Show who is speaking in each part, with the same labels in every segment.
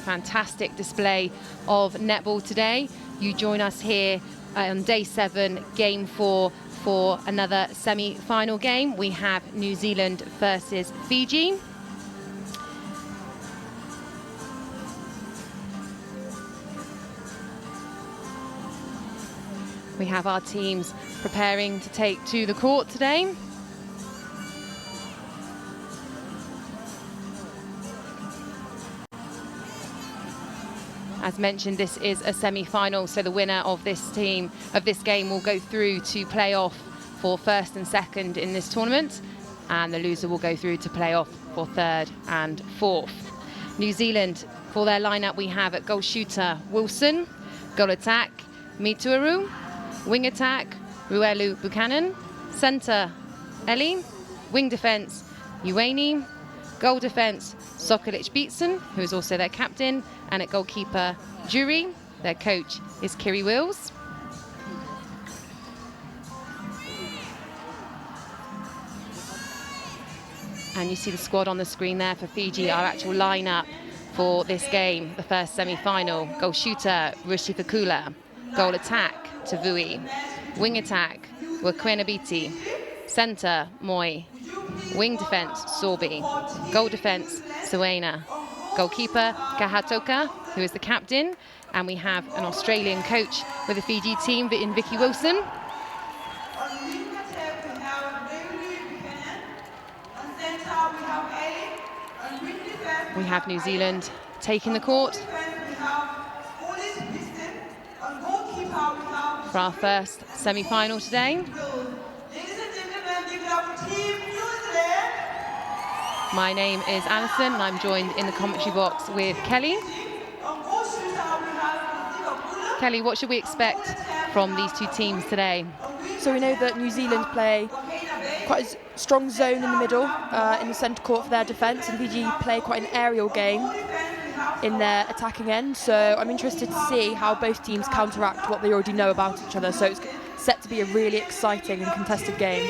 Speaker 1: fantastic display of netball today. You join us here on day 7, game 4, for another semi-final game. We have New Zealand versus Fiji. We have our teams preparing to take to the court today. As mentioned, this is a semi-final, so the winner of this game will go through to play off for first and second in this tournament, and the loser will go through to play off for third and fourth. New Zealand, for their lineup, we have at goal shooter Wilson, goal attack Mituaru, wing attack Ruelu Buchanan, centre Eli, wing defence Ueni, goal defence Sokolic Beatson, who is also their captain, and at goalkeeper Jury. Their coach is Kiri Wills. And you see the squad on the screen there for Fiji, our actual lineup for this game, the first semi-final. Goal shooter Rishi Fakula, goal attack Tavui, wing attack Wakwenabiti, centre Moi, wing defence Sorby, goal defence Suena, goalkeeper Kahatoka, who is the captain, and we have an Australian coach with the Fiji team in Vicky Wilson. We have New Zealand taking the court for our first semi-final today. My name is Alison, and I'm joined in the commentary box with Kelly. Kelly, what should we expect from these two teams today?
Speaker 2: So we know that New Zealand play quite a strong zone in the middle, in the centre court for their defence, and Fiji play quite an aerial game in their attacking end. So I'm interested to see how both teams counteract what they already know about each other. So it's set to be a really exciting and contested game.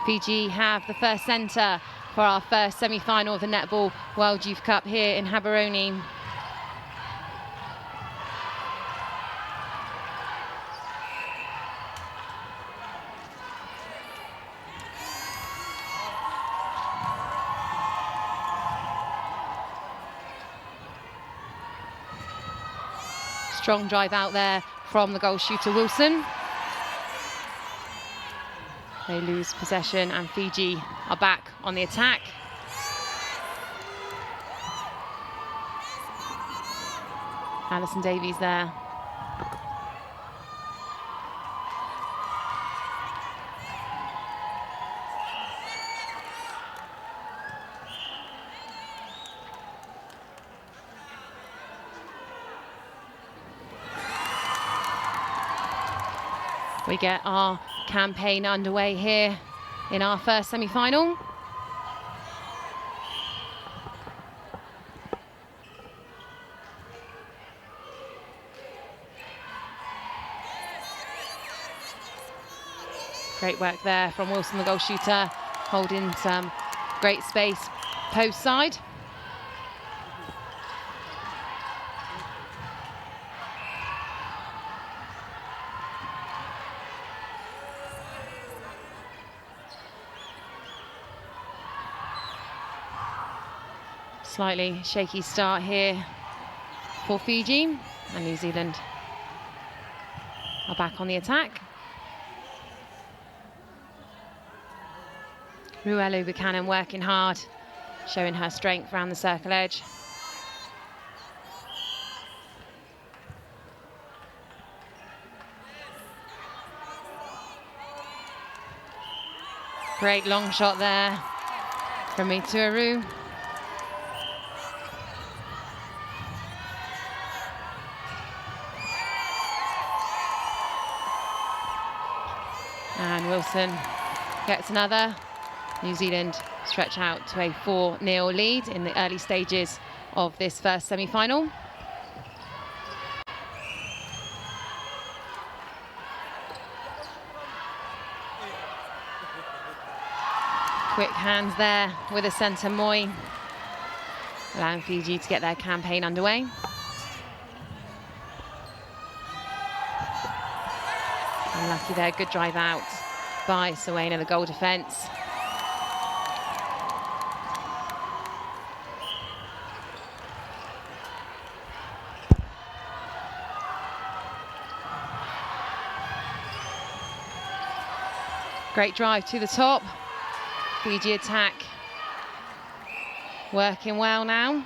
Speaker 1: Fiji have the first centre for our first semi-final of the Netball World Youth Cup here in Gaborone. Strong drive out there from the goal shooter Wilson. They lose possession and Fiji are back on the attack. Alison Davies there. We get our campaign underway here in our first semi-final. Great work there from Wilson, the goal shooter, holding some great space post side. Slightly shaky start here for Fiji, and New Zealand are back on the attack. Ruelu Buchanan working hard, showing her strength around the circle edge. Great long shot there from Mituaru. And Wilson gets another. New Zealand stretch out to a 4-0 lead in the early stages of this first semi-final. Quick hands there with a centre Moy, allowing Fiji to get their campaign underway. Unlucky there, good drive out by Sawena, the goal defence. Great drive to the top. Fiji attack working well now.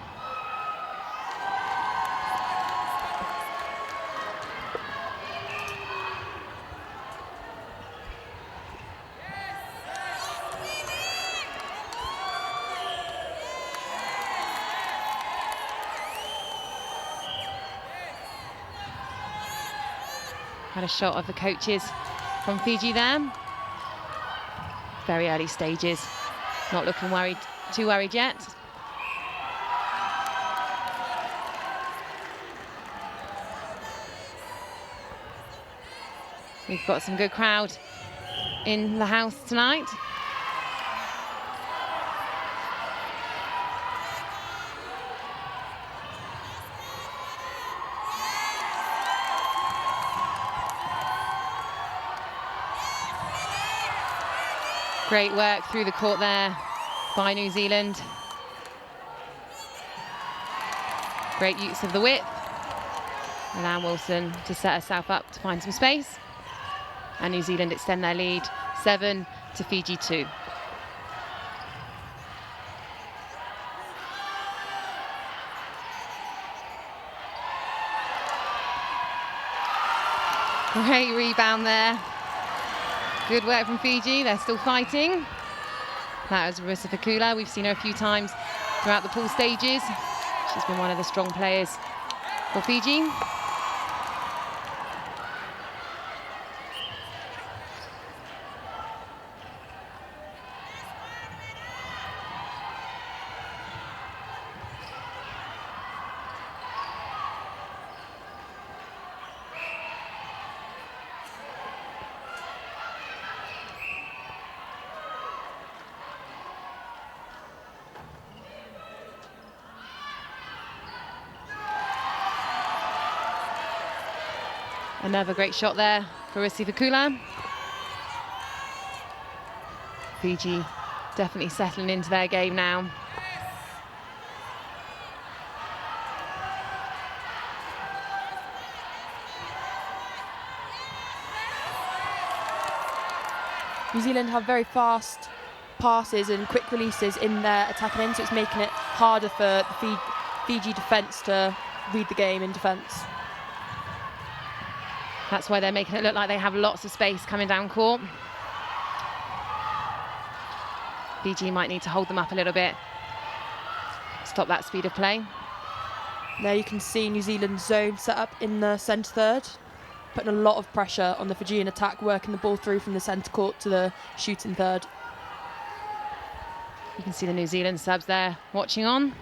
Speaker 1: Had a shot of the coaches from Fiji there. Very early stages, not looking too worried yet. We've got some good crowd in the house tonight. Great work through the court there by New Zealand. Great use of the width. Allowing Wilson to set herself up to find some space. And New Zealand extend their lead 7 to Fiji 2. Great rebound there. Good work from Fiji, they're still fighting. That was Marissa Fakula. We've seen her a few times throughout the pool stages. She's been one of the strong players for Fiji. Another great shot there for Rissi Fakula. Fiji definitely settling into their game now.
Speaker 2: New Zealand have very fast passes and quick releases in their attacking end, so it's making it harder for the Fiji defence to read the game in defence.
Speaker 1: That's why they're making it look like they have lots of space coming down court. Fiji might need to hold them up a little bit, stop that speed of play.
Speaker 2: There you can see New Zealand's zone set up in the centre third, putting a lot of pressure on the Fijian attack, working the ball through from the centre court to the shooting third.
Speaker 1: You can see the New Zealand subs there watching on.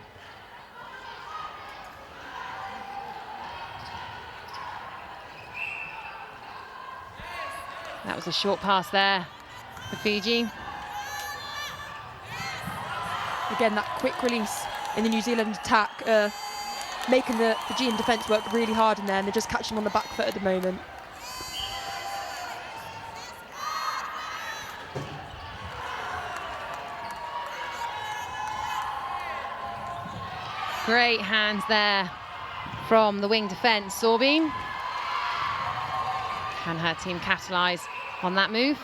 Speaker 1: That was a short pass there for Fiji.
Speaker 2: Again, that quick release in the New Zealand attack, making the Fijian defence work really hard in there, and they're just catching them on the back foot at the moment.
Speaker 1: Great hands there from the wing defence, Sorby. Can her team capitalise on that move?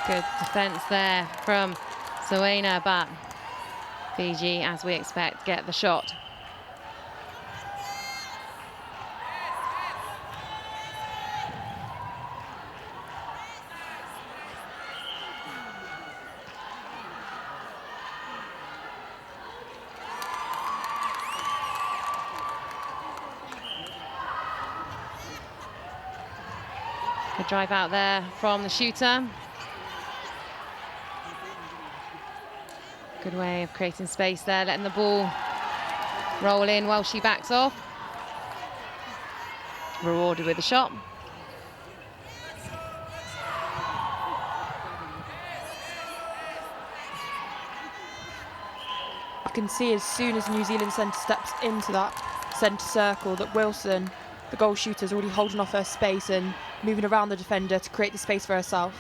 Speaker 1: Good defence there from Zoena, but Fiji, as we expect, get the shot. Good drive out there from the shooter. Good way of creating space there, letting the ball roll in while she backs off. Rewarded with a shot.
Speaker 2: You can see as soon as New Zealand centre steps into that centre circle that Wilson, the goal shooter, is already holding off her space and moving around the defender to create the space for herself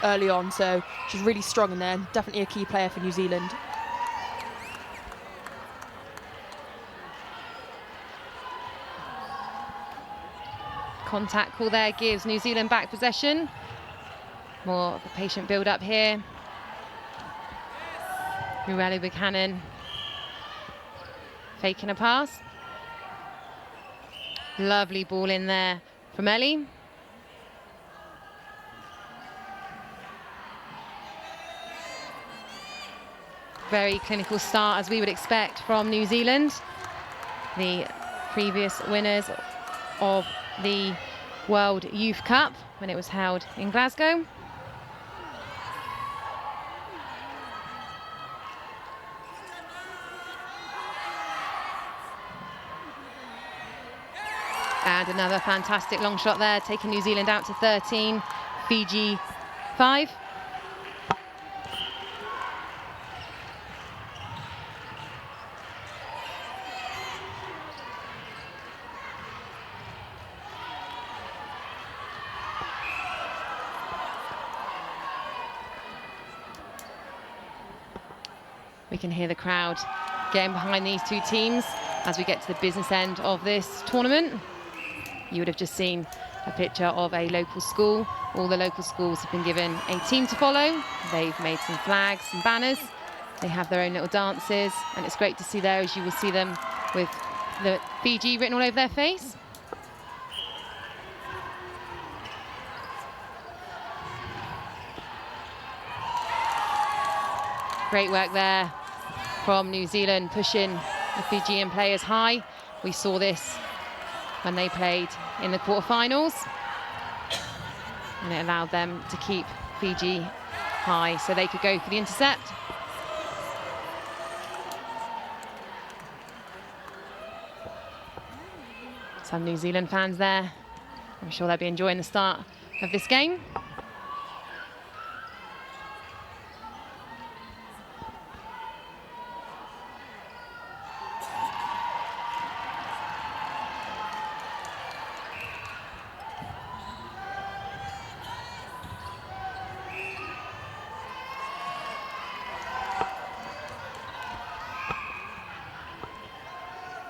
Speaker 2: early on. So she's really strong in there, definitely a key player for New Zealand.
Speaker 1: Contact call there gives New Zealand back possession. More of a patient build-up here. Ruelu Buchanan faking a pass. Lovely ball in there from Ellie. Very clinical start, as we would expect from New Zealand, the previous winners of the World Youth Cup when it was held in Glasgow. And another fantastic long shot there, taking New Zealand out to 13, Fiji 5. We can hear the crowd getting behind these two teams as we get to the business end of this tournament. You would have just seen a picture of a local school. All the local schools have been given a team to follow. They've made some flags and banners. They have their own little dances, and it's great to see there, as you will see them with the Fiji written all over their face. Great work there from New Zealand, pushing the Fijian players high. We saw this when they played in the quarterfinals, and it allowed them to keep Fiji high so they could go for the intercept. Some New Zealand fans there. I'm sure they'll be enjoying the start of this game.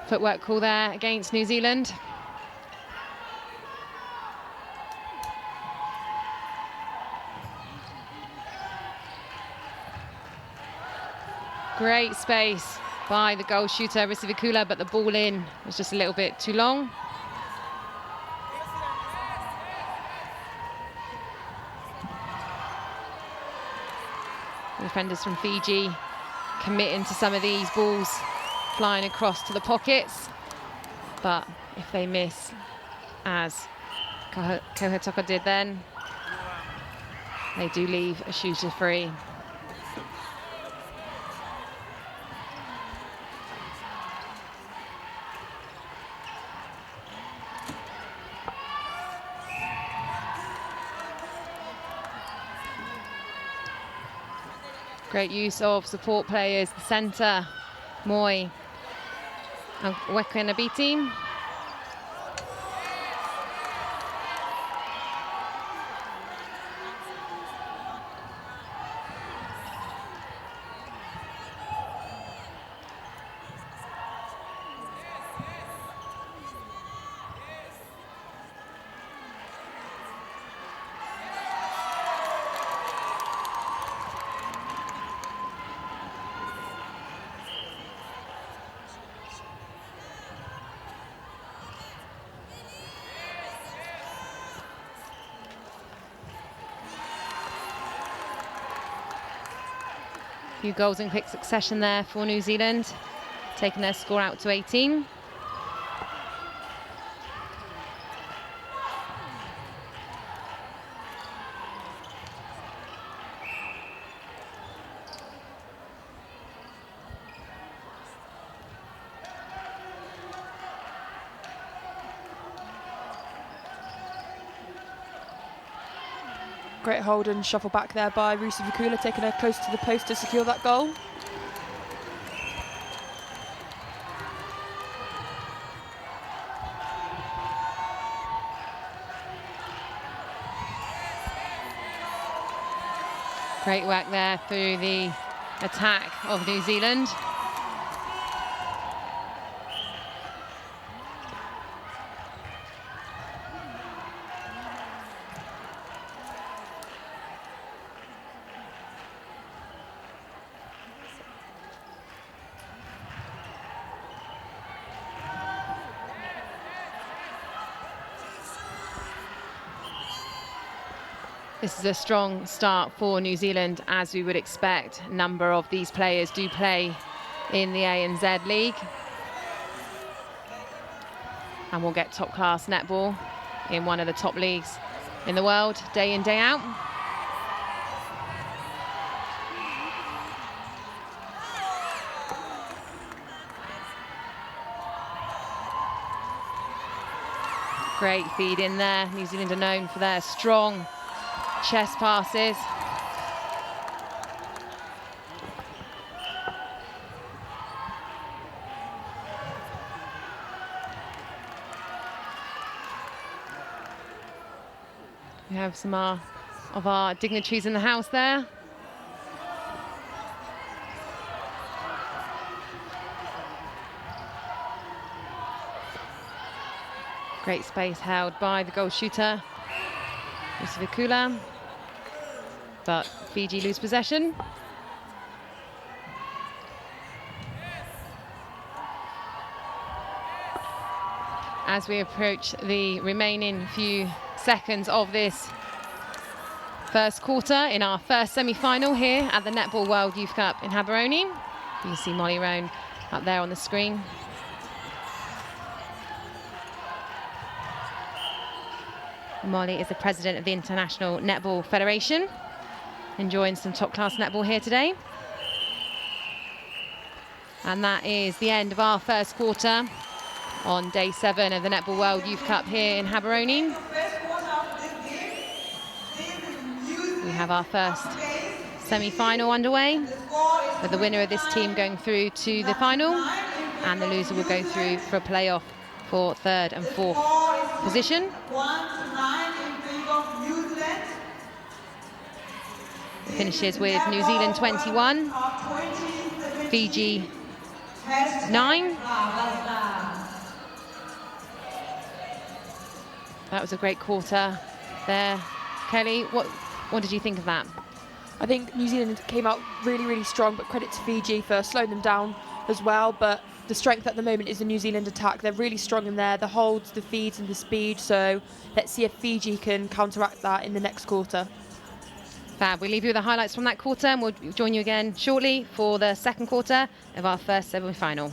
Speaker 1: Footwork call there against New Zealand. Great space by the goal shooter, Risivikula, but the ball in was just a little bit too long. The defenders from Fiji committing to some of these balls flying across to the pockets, but if they miss, as Kohatoka did then, they do leave a shooter free. Great use of support players, the centre, Moy and Wekenabiti. A few goals in quick succession there for New Zealand, taking their score out to 18.
Speaker 2: Great hold and shuffle back there by Rusi Vikula, taking her close to the post to secure that goal.
Speaker 1: Great work there through the attack of New Zealand. This is a strong start for New Zealand, as we would expect. A number of these players do play in the ANZ League. And we'll get top-class netball in one of the top leagues in the world, day in, day out. Great feed in there. New Zealand are known for their strong chest passes. We have some of our dignitaries in the house there. Great space held by the goal shooter, Vikula, but Fiji lose possession. As we approach the remaining few seconds of this first quarter in our first semi-final here at the Netball World Youth Cup in Gaborone. You can see Molly Roan up there on the screen. Molly is the president of the International Netball Federation, enjoying some top-class netball here today. And that is the end of our first quarter on day 7 of the Netball World Youth Cup here in Gaborone. We have our first semi-final underway, with the winner of this team going through to the final, and the loser will go through for a playoff for 3rd and 4th position. It finishes with New Zealand 21, Fiji 9. That was a great quarter there. Kelly, what did you think of that?
Speaker 2: I think New Zealand came out really, really strong, but credit to Fiji for slowing them down as well. But the strength at the moment is the New Zealand attack. They're really strong in there, the holds, the feeds and the speed. So let's see if Fiji can counteract that in the next quarter.
Speaker 1: Fab, we'll leave you with the highlights from that quarter, and we'll join you again shortly for the second quarter of our first semi-final.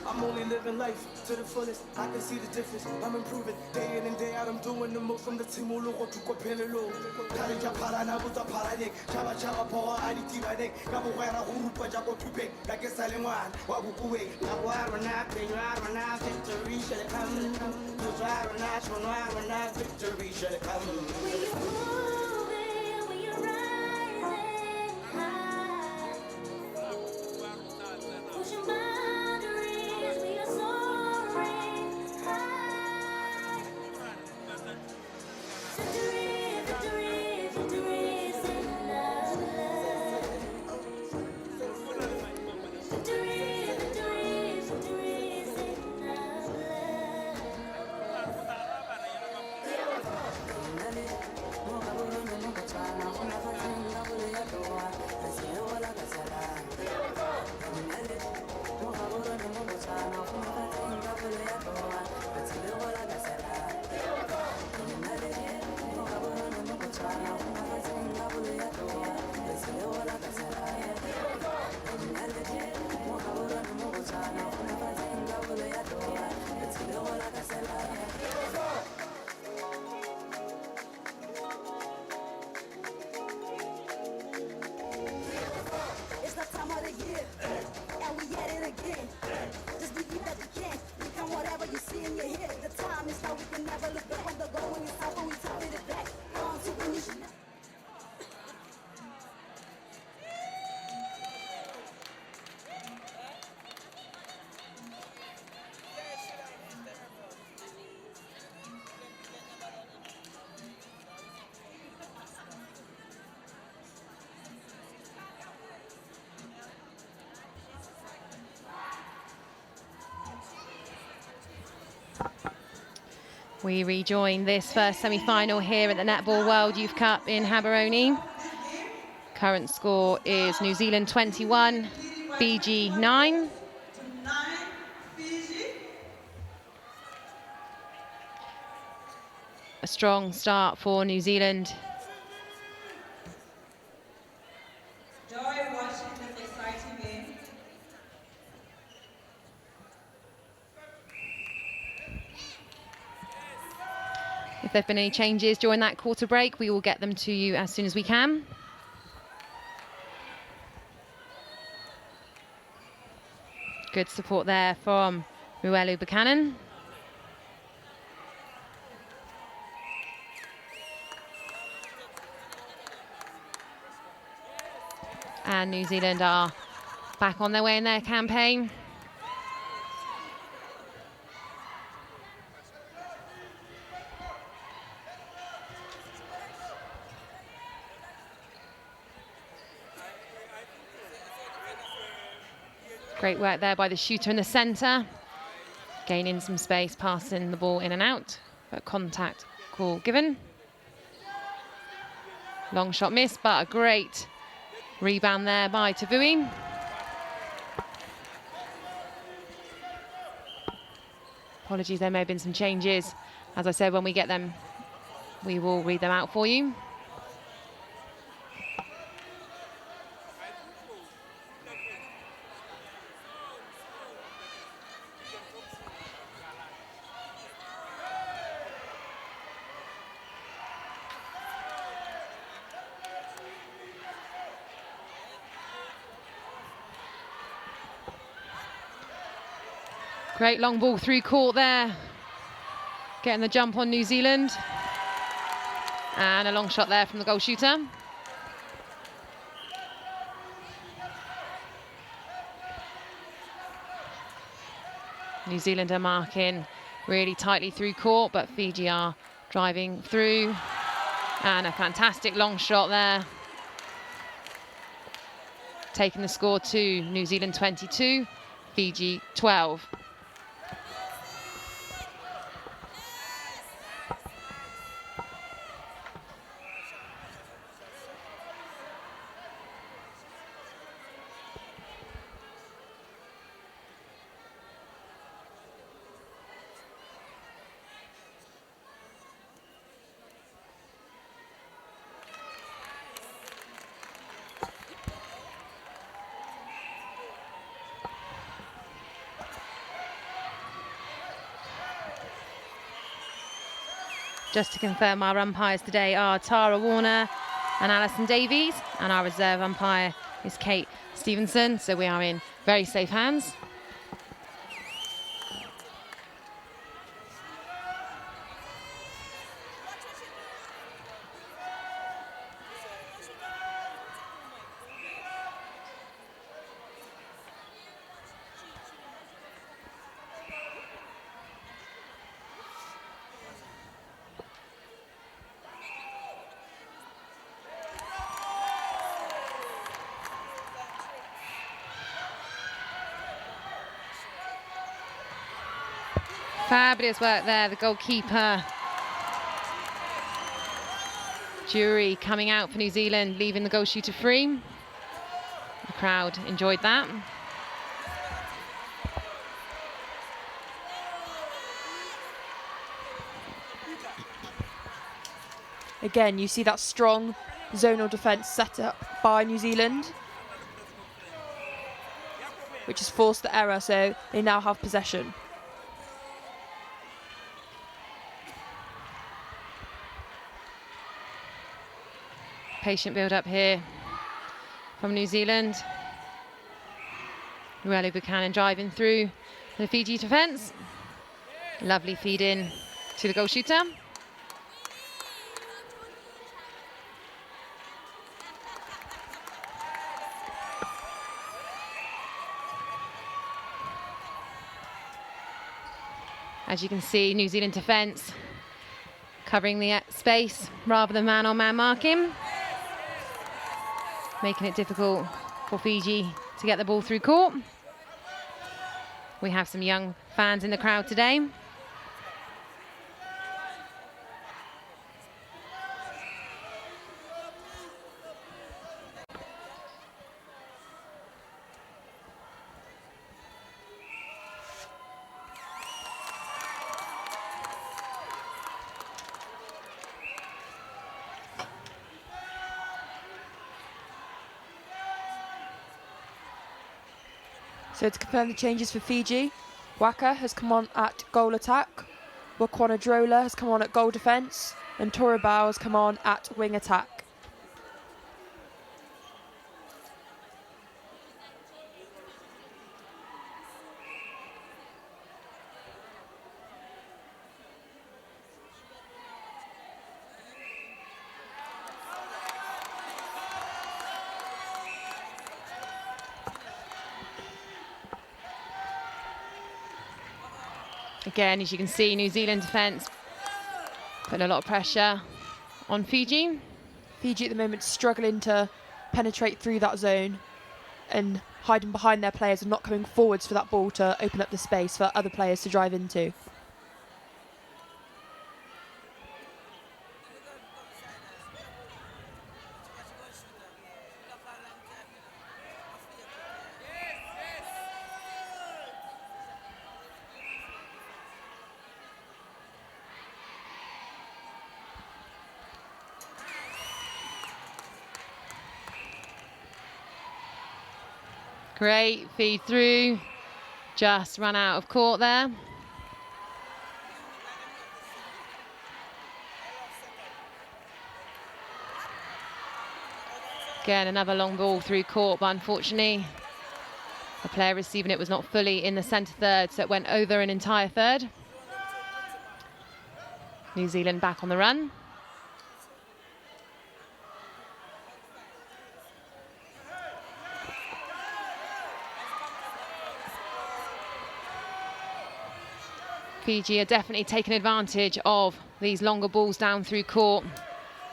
Speaker 3: I'm only living life to the fullest. I can see the difference. I'm improving day in and day out. I'm doing the most from the team. All over to Copello. Karija Parana with a Paranek. Chava Chava Power, I need Tibanek. Gabuera Urupa Jaco Tupe. Like a Saliman. Wabuque. Naguarana, Pinarana, victory shall come. Nuzarana, Sonarana, victory shall come.
Speaker 1: We rejoin this first semi-final here at the Netball World Youth Cup in Gaborone. Current score is New Zealand 21, Fiji 9. A strong start for New Zealand. If there have been any changes during that quarter break, we will get them to you as soon as we can. Good support there from Muelu Buchanan. And New Zealand are back on their way in their campaign. Great work there by the shooter in the centre. Gaining some space, passing the ball in and out, but contact call given. Long shot missed, but a great rebound there by Tavui. Apologies, there may have been some changes. As I said, when we get them, we will read them out for you. Great long ball through court there. Getting the jump on New Zealand. And a long shot there from the goal shooter. New Zealand are marking really tightly through court, but Fiji are driving through. And a fantastic long shot there. Taking the score to New Zealand 22, Fiji 12. Just to confirm, our umpires today are Tara Warner and Alison Davies, and our reserve umpire is Kate Stevenson, so we are in very safe hands. Fabulous work there, the goalkeeper. Jury coming out for New Zealand, leaving the goal shooter free. The crowd enjoyed that.
Speaker 2: Again, you see that strong zonal defence set up by New Zealand, which has forced the error, so they now have possession.
Speaker 1: Patient build-up here from New Zealand. Muelu Buchanan driving through the Fiji defence. Lovely feed in to the goal shooter. As you can see, New Zealand defence covering the space rather than man-on-man marking, making it difficult for Fiji to get the ball through court. We have some young fans in the crowd today.
Speaker 2: So to confirm the changes for Fiji, Waka has come on at goal attack, Wakwana Drola has come on at goal defence, and Torabao has come on at wing attack.
Speaker 1: Again, as you can see, New Zealand defence putting a lot of pressure on Fiji.
Speaker 2: Fiji at the moment struggling to penetrate through that zone and hiding behind their players and not coming forwards for that ball to open up the space for other players to drive into.
Speaker 1: Great feed through, just run out of court there. Again, another long ball through court, but unfortunately, the player receiving it was not fully in the centre third, so it went over an entire third. New Zealand back on the run. Fiji are definitely taking advantage of these longer balls down through court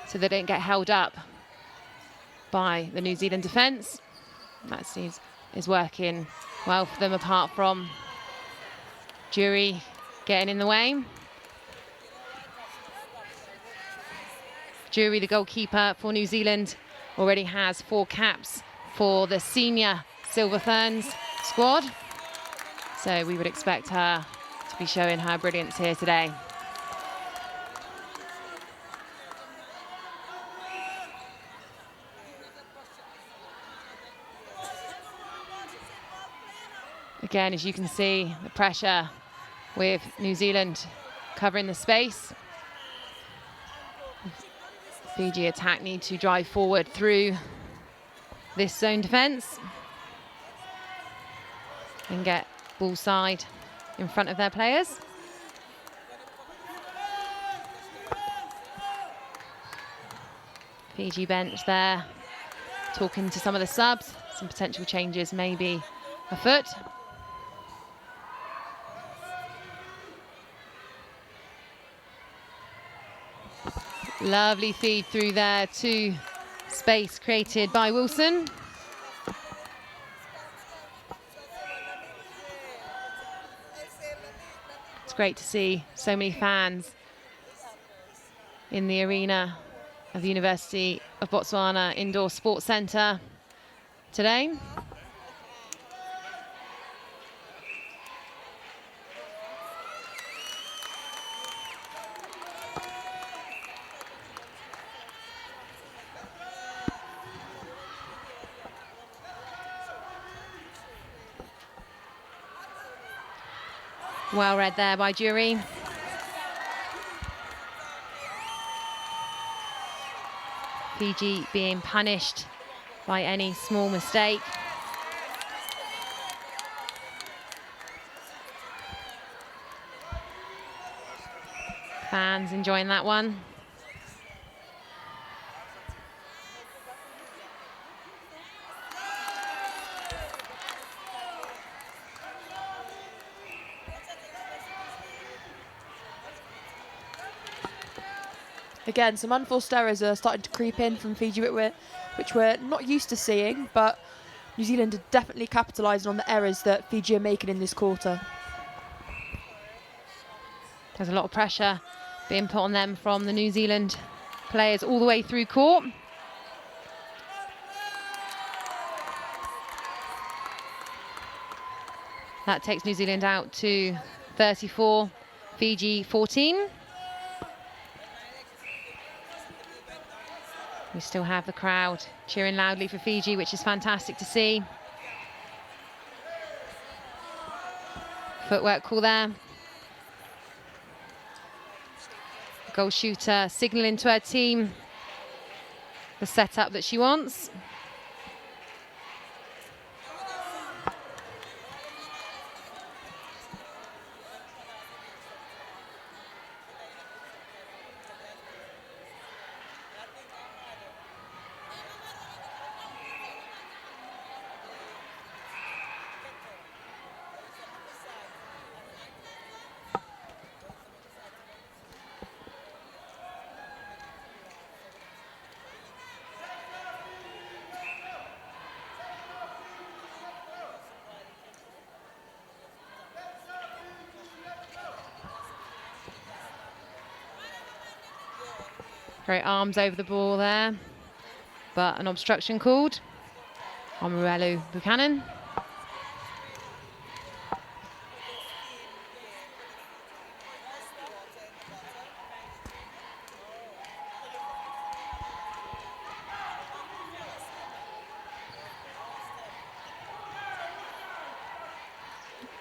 Speaker 1: so they don't get held up by the New Zealand defence. That is working well for them, apart from Jury getting in the way. Jury, the goalkeeper for New Zealand, already has 4 caps for the senior Silver Ferns squad. So we would expect her to be showing her brilliance here today. Again, as you can see, the pressure with New Zealand covering the space. Fiji attack need to drive forward through this zone defence and get ball side in front of their players. Fiji bench there, talking to some of the subs, some potential changes maybe afoot. Lovely feed through there to space created by Wilson. It's great to see so many fans in the arena of the University of Botswana Indoor Sports Centre today. Well read there by Jury. Fiji being punished by any small mistake. Fans enjoying that one.
Speaker 2: Again, some unforced errors are starting to creep in from Fiji, which we're not used to seeing, but New Zealand are definitely capitalising on the errors that Fiji are making in this quarter.
Speaker 1: There's a lot of pressure being put on them from the New Zealand players all the way through court. That takes New Zealand out to 34, Fiji 14. We still have the crowd cheering loudly for Fiji, which is fantastic to see. Footwork call there. Goal shooter signalling to her team the setup that she wants. Great arms over the ball there, but an obstruction called on Ruelu Buchanan.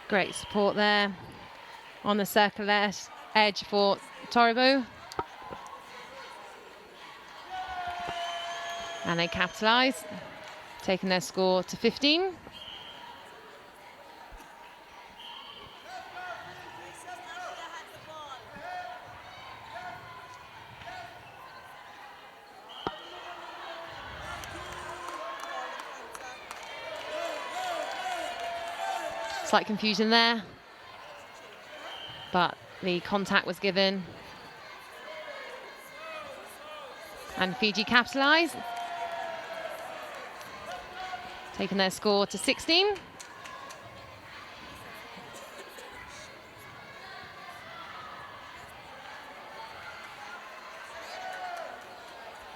Speaker 1: Great support there on the circular edge for Toribo. And they capitalise, taking their score to 15. Slight confusion there, but the contact was given. And Fiji capitalise, taking their score to 16.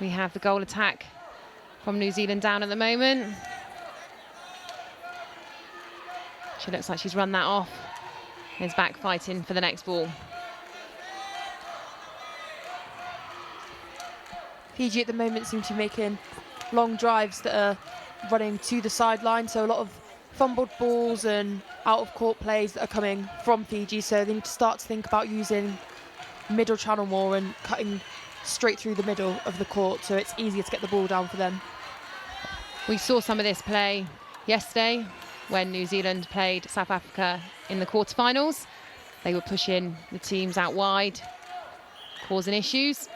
Speaker 1: We have the goal attack from New Zealand down at the moment. She looks like she's run that off and is back fighting for the next ball.
Speaker 2: Fiji at the moment seem to be making long drives that are running to the sideline, so a lot of fumbled balls and out of court plays that are coming from Fiji, so they need to start to think about using middle channel more and cutting straight through the middle of the court so it's easier to get the ball down for them.
Speaker 1: We saw some of this play yesterday when New Zealand played South Africa in the quarterfinals. They were pushing the teams out wide, causing issues.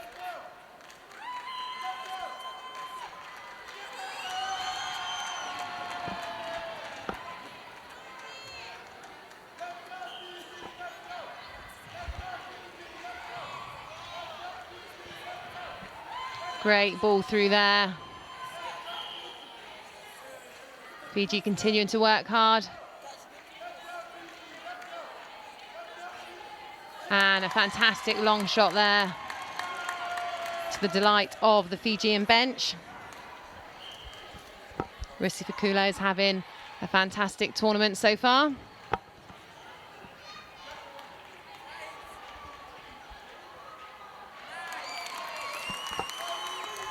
Speaker 1: Great ball through there. Fiji continuing to work hard. And a fantastic long shot there, to the delight of the Fijian bench. Rissi Fakula is having a fantastic tournament so far.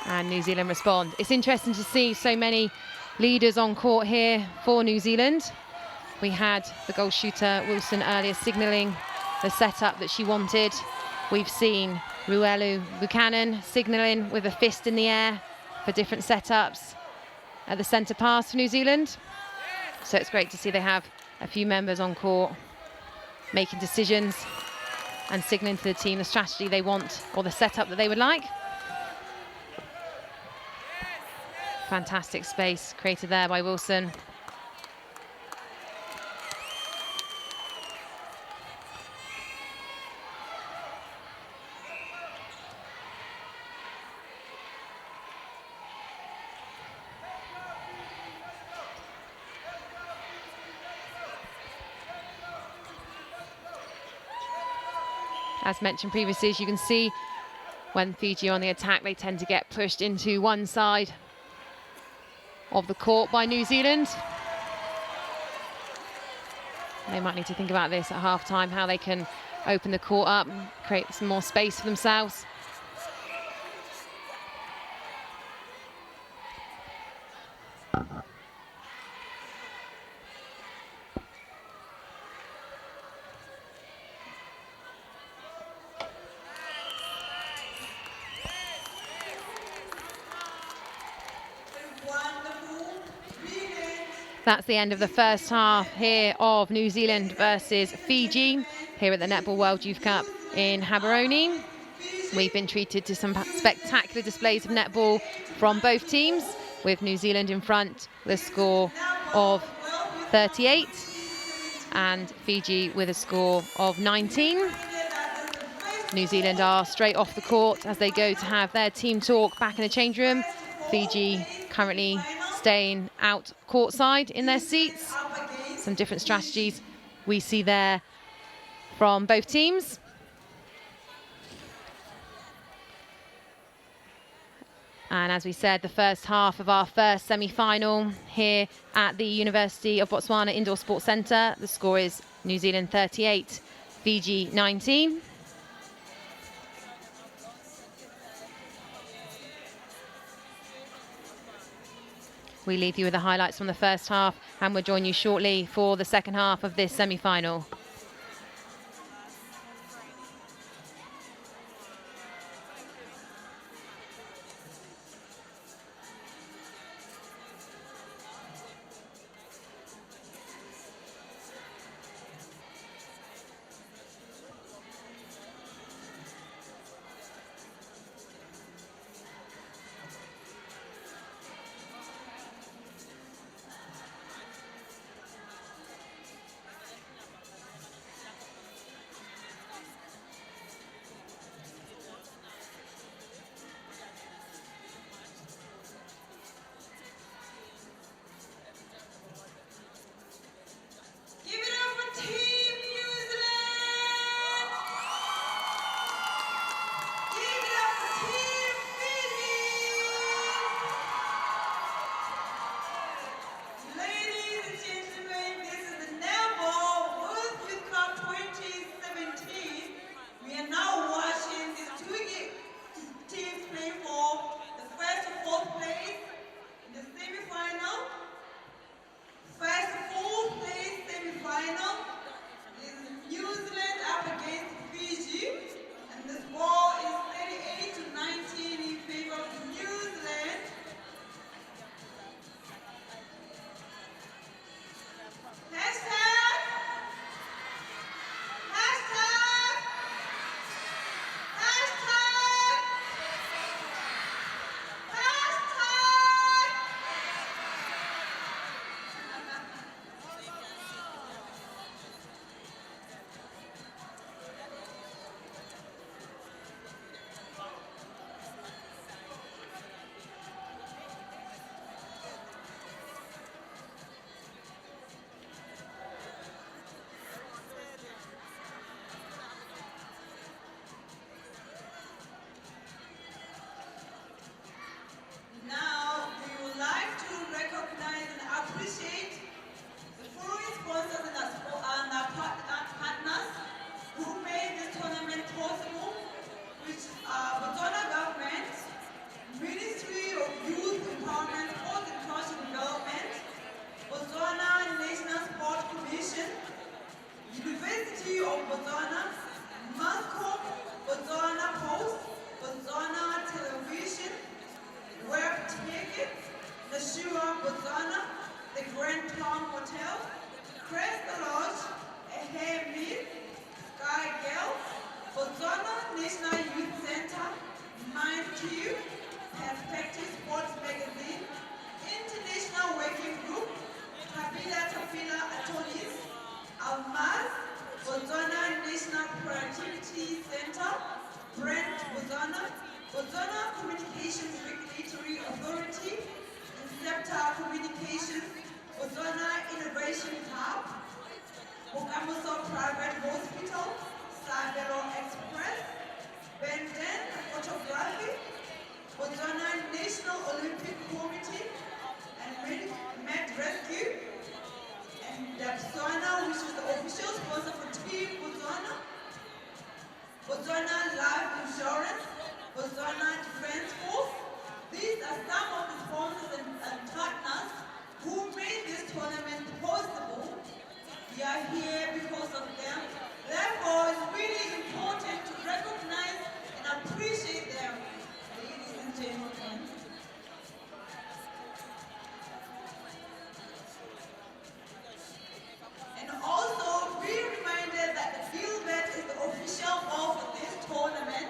Speaker 1: And New Zealand respond. It's interesting to see so many leaders on court here for New Zealand. We had the goal shooter Wilson earlier signalling the setup that she wanted. We've seen Ruelu Buchanan signalling with a fist in the air for different setups at the centre pass for New Zealand. So it's great to see they have a few members on court making decisions and signalling to the team the strategy they want or the setup that they would like. Fantastic space created there by Wilson. As mentioned previously, as you can see, when Fiji are on the attack, they tend to get pushed into one side of the court by New Zealand. They might need to think about this at half-time, how they can open the court up and create some more space for themselves. That's the end of the first half here of New Zealand versus Fiji here at the Netball World Youth Cup in Gaborone. We've been treated to some spectacular displays of netball from both teams, with New Zealand in front with a score of 38 and Fiji with a score of 19. New Zealand are straight off the court as they go to have their team talk back in the change room. Fiji currently staying out courtside in their seats. Some different strategies we see there from both teams. And as we said, the first half of our first semi-final here at the University of Botswana Indoor Sports Centre. The score is New Zealand 38, Fiji 19. We leave you with the highlights from the first half, and we'll join you shortly for the second half of this semi-final.
Speaker 4: Botswana National Productivity Center, Brent Botswana, Botswana Communications Regulatory Authority, Inceptor Communications, Botswana Innovation Hub, Bokamoso Private Hospital, Sabelo Express, BenDan Photography, Botswana National Olympic Committee, and Med Rescue, and Botswana, which is the official sponsor for Team Botswana, Botswana Life Insurance, Botswana Defense Force. These are some of the sponsors and partners who made this tournament possible. We are here because of them. Therefore, it's really important to recognize and appreciate them, ladies and gentlemen. And also, be reminded that the Gilbert is the official ball for this tournament.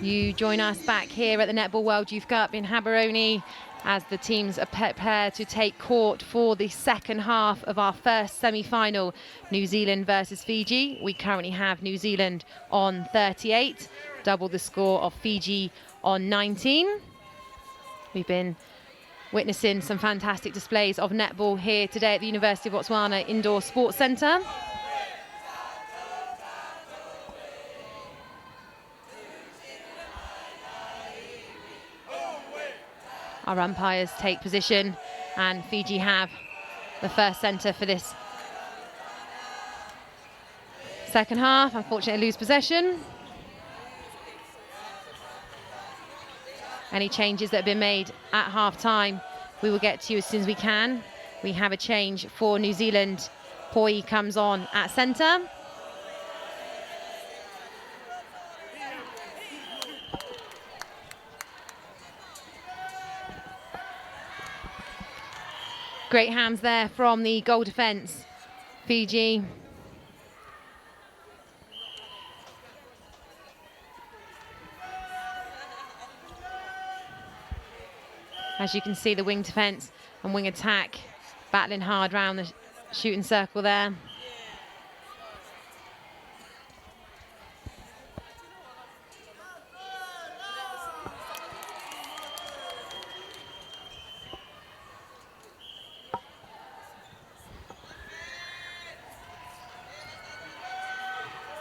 Speaker 1: you join us back here at the Netball World Youth Cup in Gaborone as the teams are prepared to take court for the second half of our first semi-final, New Zealand versus Fiji. We currently have New Zealand on 38, double the score of Fiji on 19. We've been witnessing some fantastic displays of netball here today at the University of Botswana Indoor Sports Centre. Our umpires take position and Fiji have the first centre for this second half. Unfortunately, lose possession. Any changes that have been made at half-time, we will get to you as soon as we can. We have a change for New Zealand. Poi comes on at centre. Great hands there from the goal defence. Fiji. As you can see, the wing defence and wing attack battling hard round the shooting circle there.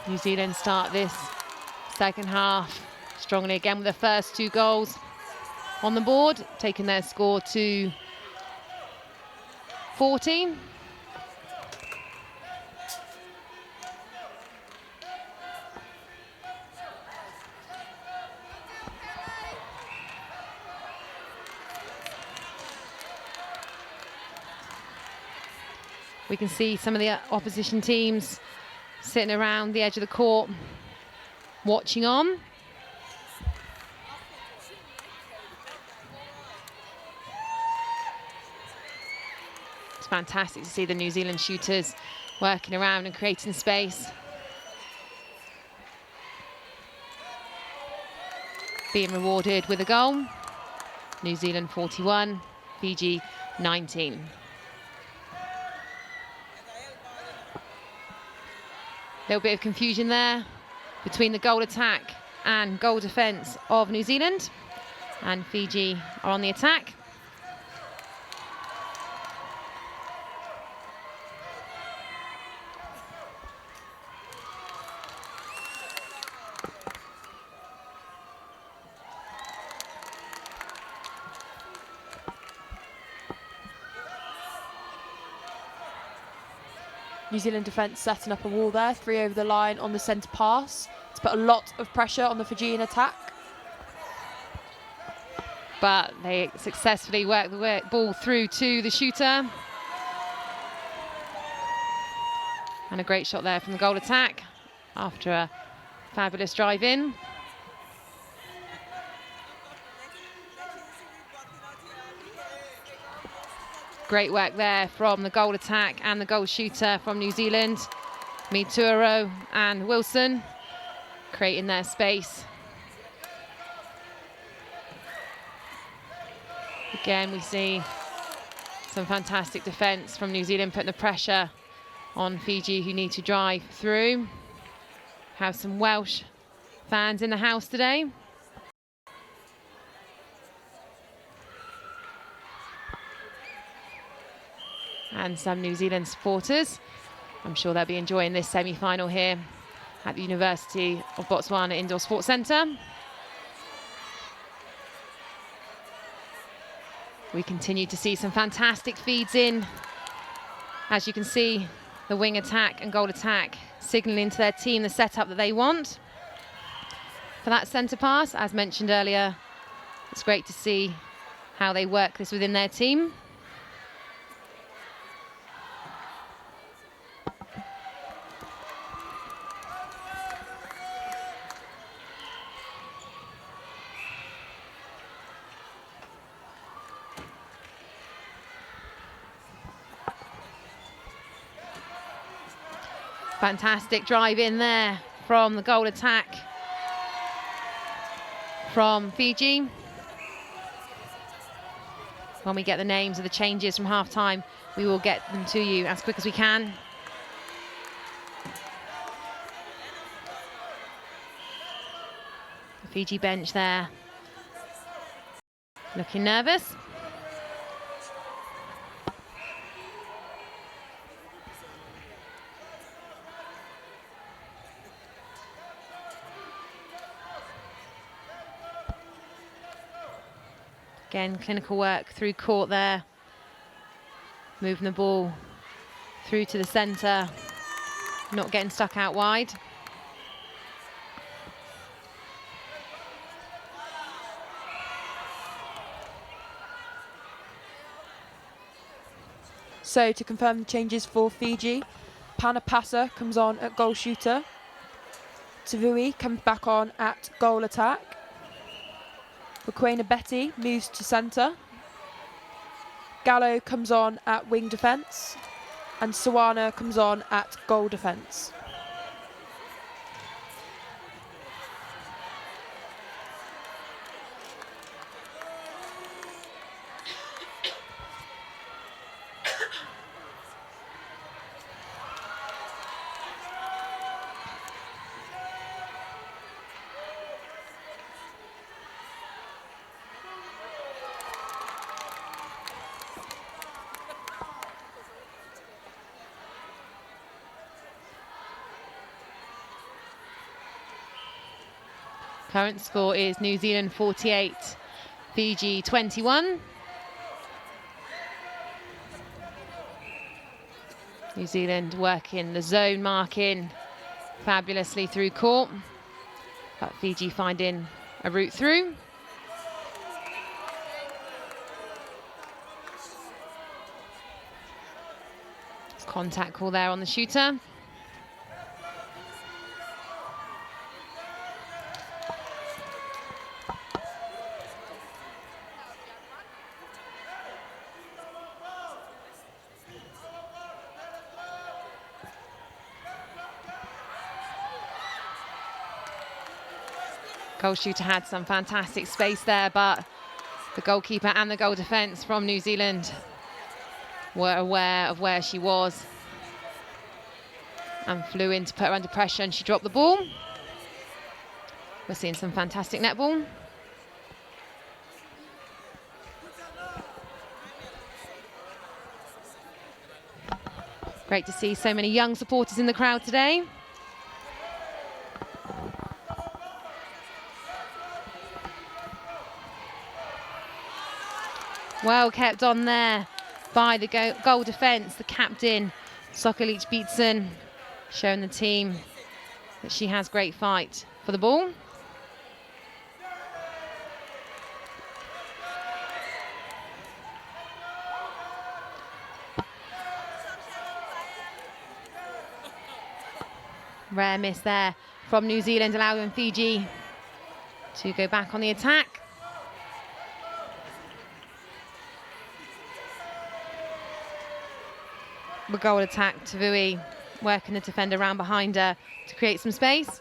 Speaker 1: New Zealand start this second half strongly again with the first 2 goals on the board, taking their score to 14. We can see some of the opposition teams sitting around the edge of the court, watching on. It's fantastic to see the New Zealand shooters working around and creating space. Being rewarded with a goal. New Zealand 41, Fiji 19. Little bit of confusion there between the goal attack and goal defence of New Zealand, and Fiji are on the attack.
Speaker 2: New Zealand defence setting up a wall there, 3 over the line on the centre pass to put a lot of pressure on the Fijian attack.
Speaker 1: But they successfully work the ball through to the shooter. And a great shot there from the goal attack after a fabulous drive in. Great work there from the goal attack and the goal shooter from New Zealand. Mituro and Wilson creating their space. Again, we see some fantastic defence from New Zealand, putting the pressure on Fiji, who need to drive through. Have some Welsh fans in the house today. And some New Zealand supporters. I'm sure they'll be enjoying this semi-final here at the University of Botswana Indoor Sports Centre. We continue to see some fantastic feeds in. As you can see, the wing attack and goal attack signalling to their team the setup that they want. For that centre pass, as mentioned earlier, it's great to see how they work this within their team. Fantastic drive in there from the goal attack. from Fiji. When we get the names of the changes from half-time, we will get them to you as quick as we can. The Fiji bench there, looking nervous. Again, clinical work through court there. Moving the ball through to the centre, not getting stuck out wide.
Speaker 2: So to confirm the changes for Fiji, Panapasa comes on at goal shooter. Tavui comes back on at goal attack. Bukwena Betty moves to centre. Gallo comes on at wing defence. And Sawana comes on at goal defence.
Speaker 1: Current score is New Zealand 48, Fiji 21. New Zealand working the zone marking fabulously through court, but Fiji finding a route through. Contact call there on the shooter. Goal shooter had some fantastic space there, but the goalkeeper and the goal defence from New Zealand were aware of where she was and flew in to put her under pressure, and she dropped the ball. We're seeing some fantastic netball. Great to see so many young supporters in the crowd today. Well kept on there by the goal defence, the captain, Sokolich Beatson, showing the team that she has great fight for the ball. Rare miss there from New Zealand, allowing Fiji to go back on the attack. The goal attack, Tavui working the defender around behind her to create some space.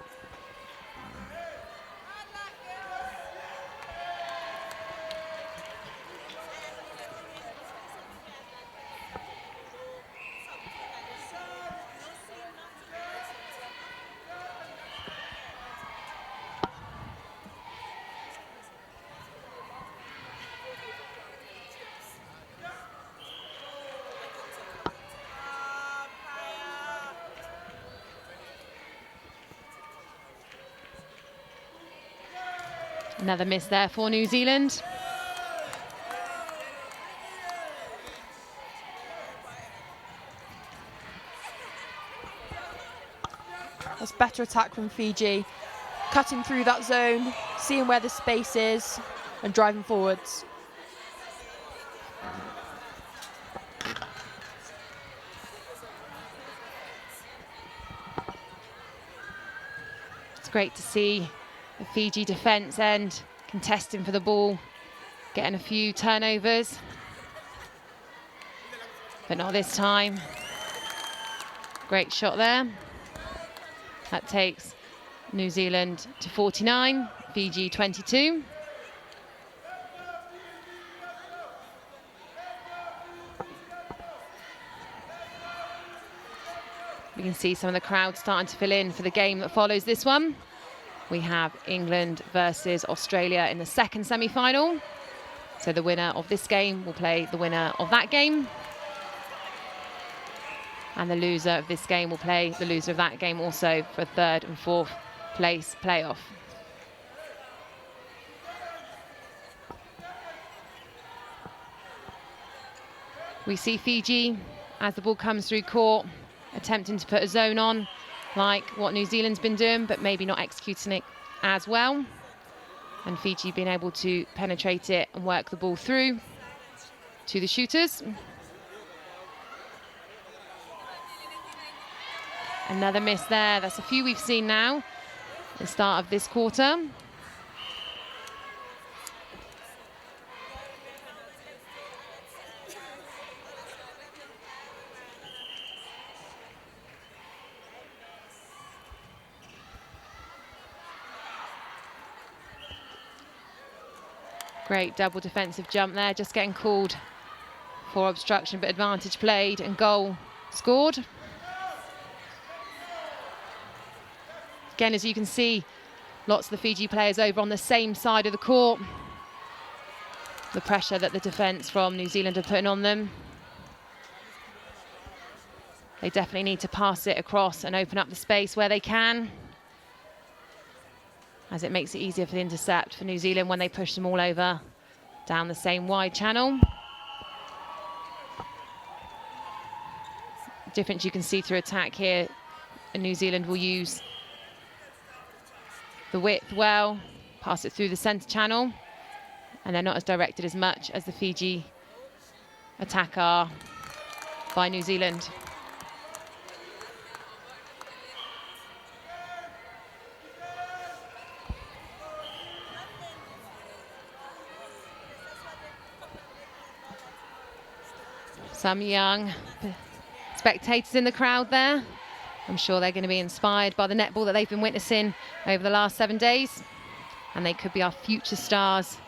Speaker 1: Another miss there for New Zealand.
Speaker 2: That's better attack from Fiji. Cutting through that zone, seeing where the space is and driving forwards.
Speaker 1: It's great to see the Fiji defence end contesting for the ball, getting a few turnovers, but not this time. Great shot there. That takes New Zealand to 49, Fiji 22. We can see some of the crowd starting to fill in for the game that follows this one. We have England versus Australia in the second semi-final. So the winner of this game will play the winner of that game. And the loser of this game will play the loser of that game also for a third and fourth place playoff. We see Fiji, as the ball comes through court, attempting to put a zone on, like what New Zealand's been doing, but maybe not executing it as well. And Fiji being able to penetrate it and work the ball through to the shooters. Another miss there. That's a few we've seen now at the start of this quarter. Great double defensive jump there, just getting called for obstruction, but advantage played and goal scored. Again, as you can see, lots of the Fiji players over on the same side of the court. The pressure that the defence from New Zealand are putting on them. They definitely need to pass it across and open up the space where they can, as it makes it easier for the intercept for New Zealand when they push them all over down the same wide channel. The difference you can see through attack here, and New Zealand will use the width well, pass it through the centre channel, and they're not as directed as much as the Fiji attack are by New Zealand. Some young spectators in the crowd there. I'm sure they're going to be inspired by the netball that they've been witnessing over the last 7 days. And they could be our future stars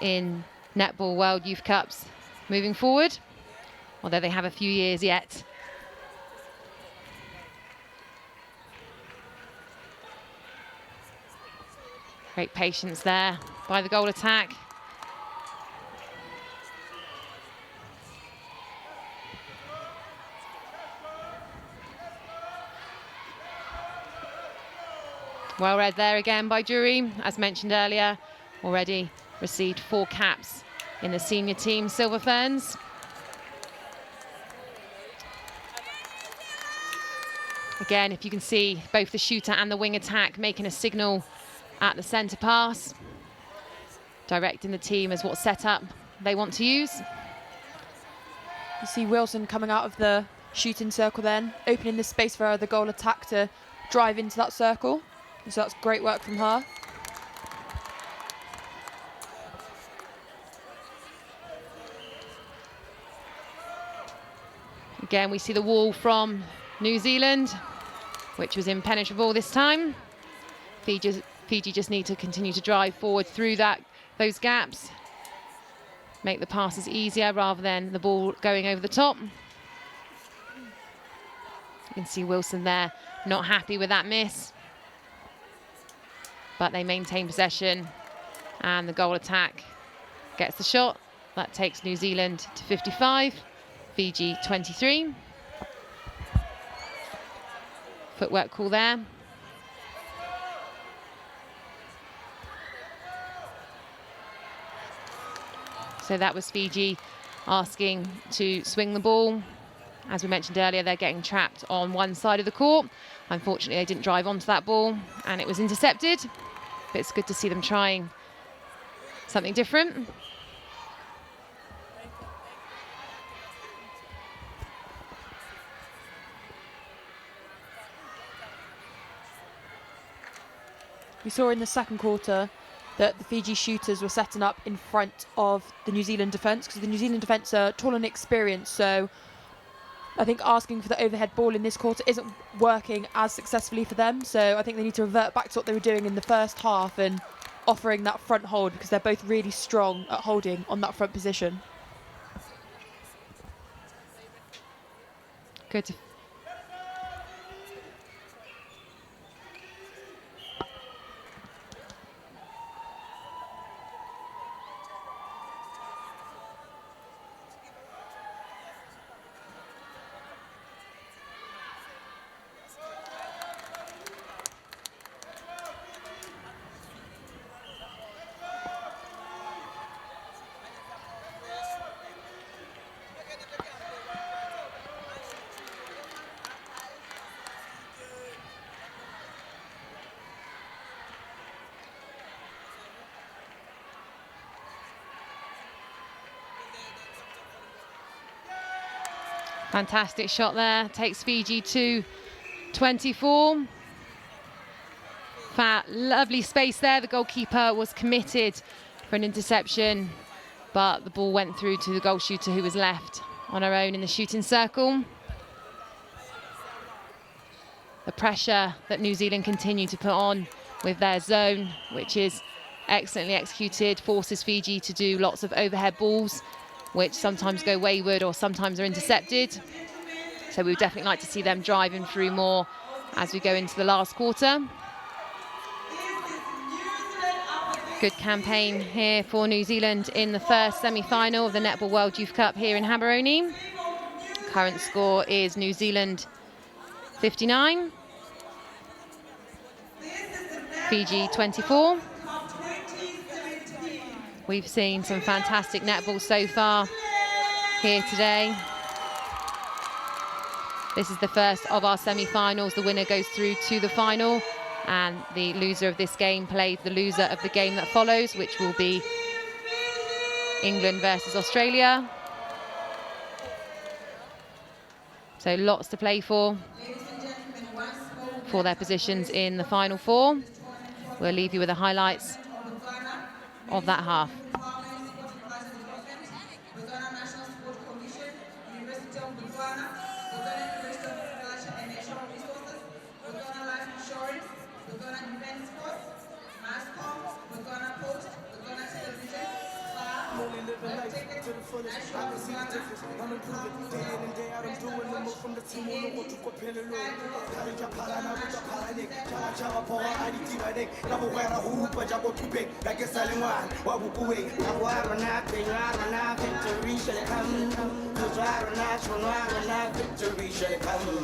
Speaker 1: in Netball World Youth Cups moving forward, although they have a few years yet. Great patience there by the goal attack. Well read there again by Jury. As mentioned earlier, already received 4 caps in the senior team Silver Ferns. Again, if you can see both the shooter and the wing attack making a signal at the centre pass, directing the team as what setup they want to use.
Speaker 2: You see Wilson coming out of the shooting circle then, opening the space for the goal attack to drive into that circle. So that's great work from her.
Speaker 1: Again, we see the wall from New Zealand, which was impenetrable this time. Fiji just need to continue to drive forward through those gaps, make the passes easier rather than the ball going over the top. You can see Wilson there, not happy with that miss. But they maintain possession, and the goal attack gets the shot. That takes New Zealand to 55, Fiji 23. Footwork call there. So that was Fiji asking to swing the ball. As we mentioned earlier, they're getting trapped on one side of the court. Unfortunately, they didn't drive onto that ball and it was intercepted. But it's good to see them trying something different.
Speaker 2: We saw in the second quarter that the Fiji shooters were setting up in front of the New Zealand defence, because the New Zealand defence are tall and experienced, so I think asking for the overhead ball in this quarter isn't working as successfully for them. So I think they need to revert back to what they were doing in the first half and offering that front hold, because they're both really strong at holding on that front position.
Speaker 1: Good. Fantastic shot there, takes Fiji to 24. Lovely space there. The goalkeeper was committed for an interception, but the ball went through to the goal shooter, who was left on her own in the shooting circle. The pressure that New Zealand continue to put on with their zone, which is excellently executed, forces Fiji to do lots of overhead balls, which sometimes go wayward or sometimes are intercepted. So we would definitely like to see them driving through more as we go into the last quarter. Good campaign here for New Zealand in the first semi-final of the Netball World Youth Cup here in Gaborone. Current score is New Zealand 59, Fiji 24. We've seen some fantastic netball so far here today. This is the first of our semi-finals. The winner goes through to the final, and the loser of this game plays the loser of the game that follows, which will be England versus Australia. So lots to play for their positions in the final four. We'll leave you with the highlights of that half.
Speaker 4: Botswana National Sport Commission, University of Botswana, Botswana University of Agriculture and Natural Resources, Botswana Life Insurance, Botswana Defence Force, MASCOM, Botswana Post, Botswana Television,
Speaker 3: I'm only living life to the fullest. I can see the difference. I'm improving day in and day out. I'm doing the most from the team. All over to Copello. Karija Parana with the Paranik. Chava Chava Power, I need Tibanek. Never wear a hoop, but I go to big. Like a selling one. Wabukuwe. Victory shall come. Victory shall come.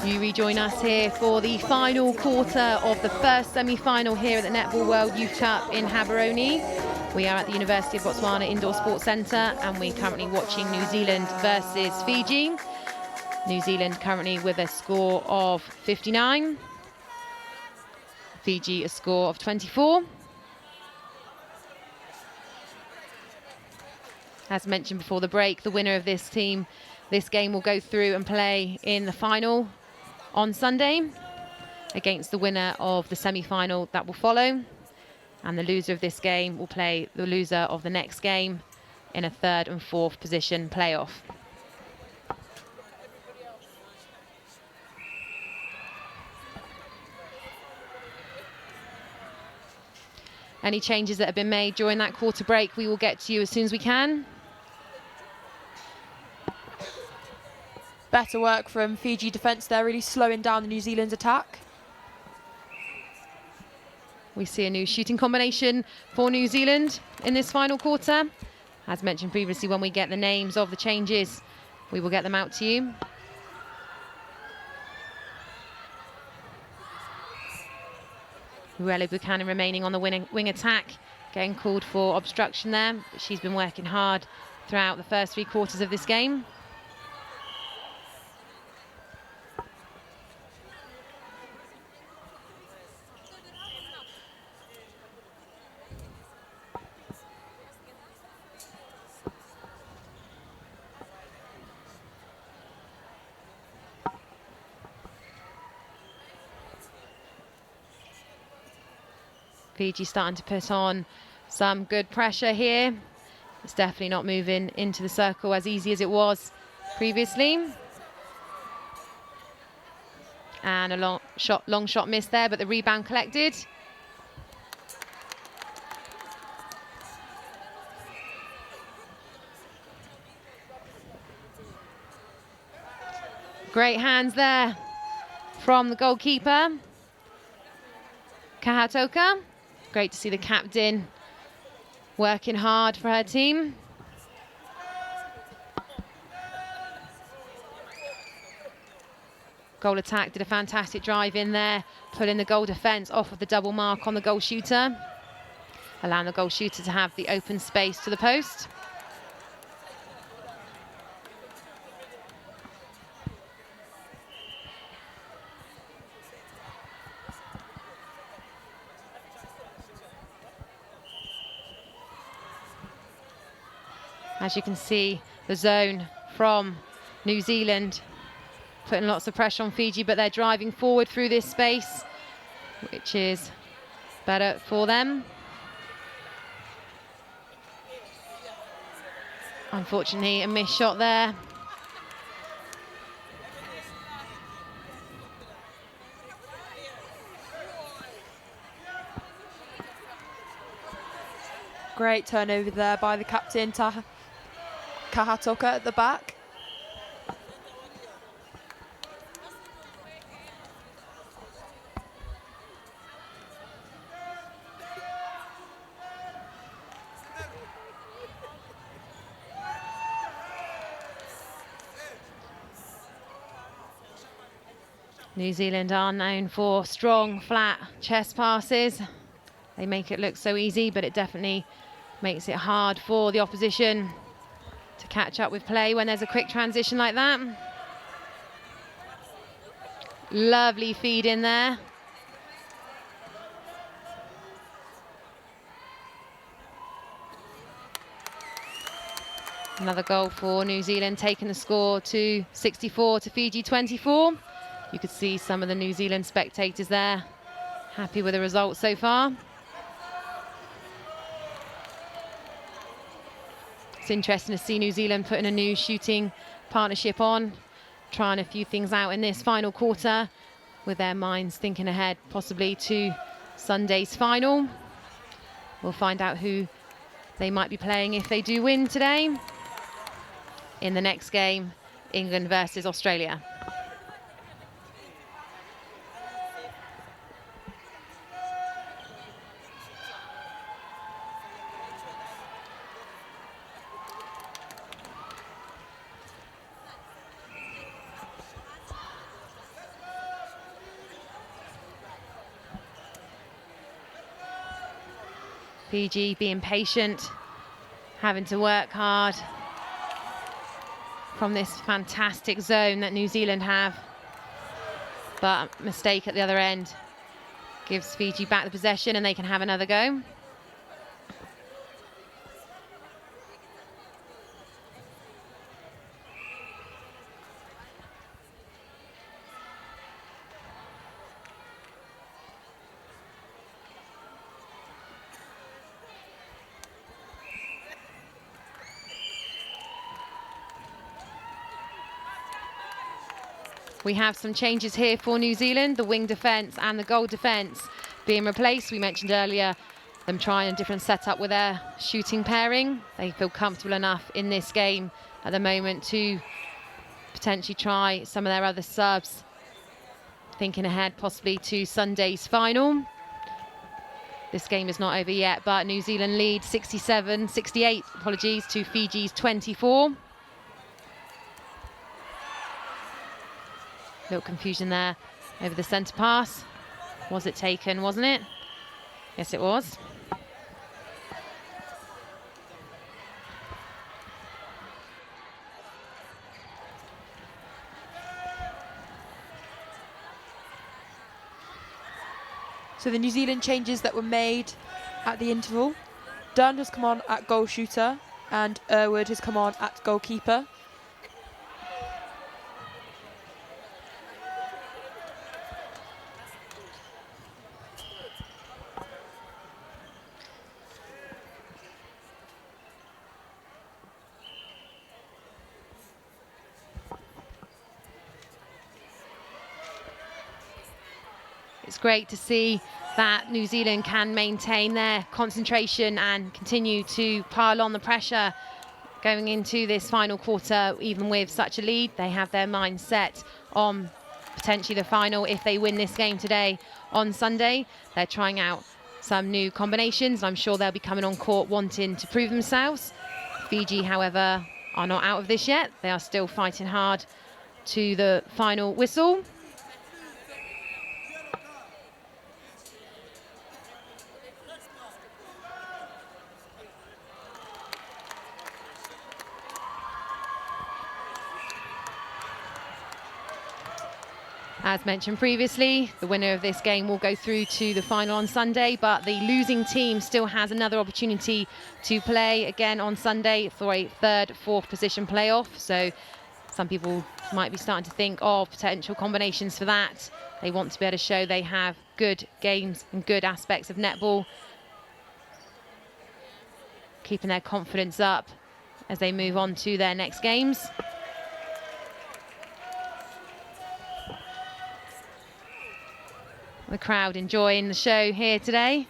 Speaker 1: You rejoin us here for the final quarter of the first semi-final here at the Netball World Youth Cup in Gaborone. We are at the University of Botswana Indoor Sports Centre, and we're currently watching New Zealand versus Fiji. New Zealand currently with a score of 59. Fiji a score of 24. As mentioned before the break, the winner of this team this game will go through and play in the final on Sunday against the winner of the semi-final that will follow. And the loser of this game will play the loser of the next game in a 3rd and 4th position playoff. Any changes that have been made during that quarter break, we will get to you as soon as we can.
Speaker 2: Better work from Fiji defence there, really slowing down the New Zealand's attack.
Speaker 1: We see a new shooting combination for New Zealand in this final quarter. As mentioned previously, when we get the names of the changes, we will get them out to you. Ruela Buchanan remaining on the wing attack, getting called for obstruction there. But she's been working hard throughout the first 3 quarters of this game. Fiji starting to put on some good pressure here. It's definitely not moving into the circle as easy as it was previously. And a long shot missed there, but the rebound collected. Great hands there from the goalkeeper, Kahatoka. Great to see the captain working hard for her team. Goal attack did a fantastic drive in there, pulling the goal defence off of the double mark on the goal shooter, allowing the goal shooter to have the open space to the post. As you can see, the zone from New Zealand putting lots of pressure on Fiji, but they're driving forward through this space, which is better for them. Unfortunately, a missed shot there.
Speaker 2: Great turnover there by the captain, Kahatoka at the back.
Speaker 1: New Zealand are known for strong, flat chest passes. They make it look so easy, but it definitely makes it hard for the opposition to catch up with play when there's a quick transition like that. Lovely feed in there. Another goal for New Zealand, taking the score to 64 to Fiji 24. You could see some of the New Zealand spectators there, happy with the result so far. It's interesting to see New Zealand putting a new shooting partnership on, trying a few things out in this final quarter, with their minds thinking ahead possibly to Sunday's final. We'll find out who they might be playing if they do win today in the next game, England versus Australia. Fiji being patient, having to work hard from this fantastic zone that New Zealand have. But a mistake at the other end gives Fiji back the possession and they can have another go. we have some changes here for New Zealand. The wing defence and the goal defence being replaced. We mentioned earlier them trying a different setup with their shooting pairing. They feel comfortable enough in this game at the moment to potentially try some of their other subs, thinking ahead possibly to Sunday's final. This game is not over yet, but New Zealand lead 68 to Fiji's 24. Little confusion there over the centre pass. Was it taken, wasn't it? Yes, it was.
Speaker 2: So the New Zealand changes that were made at the interval. Dunn has come on at goal shooter and Irwood has come on at goalkeeper.
Speaker 1: It's great to see that New Zealand can maintain their concentration and continue to pile on the pressure going into this final quarter. Even with such a lead, they have their mind set on potentially the final if they win this game today on Sunday. They're trying out some new combinations. I'm sure they'll be coming on court wanting to prove themselves. Fiji, however, are not out of this yet. They are still fighting hard to the final whistle. As mentioned previously, the winner of this game will go through to the final on Sunday, but the losing team still has another opportunity to play again on Sunday for a third, fourth position playoff. So some people might be starting to think of potential combinations for that. They want to be able to show they have good games and good aspects of netball, keeping their confidence up as they move on to their next games. The crowd enjoying the show here today.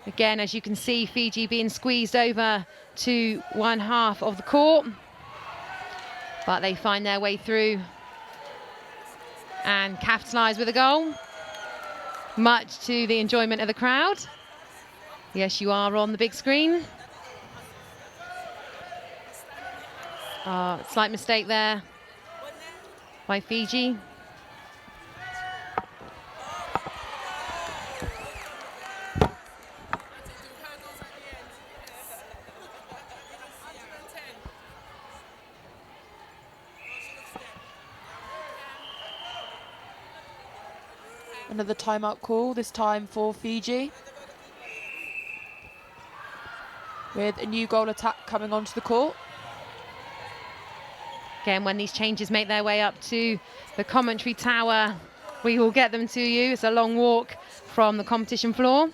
Speaker 1: Again, as you can see, Fiji being squeezed over to one half of the court, but they find their way through and capitalise with a goal, much to the enjoyment of the crowd. Yes, you are on the big screen. Slight mistake there by Fiji.
Speaker 2: Another timeout call, this time for Fiji. With a new goal attack coming onto the court.
Speaker 1: Again, when these changes make their way up to the commentary tower, we will get them to you. It's a long walk from the competition floor.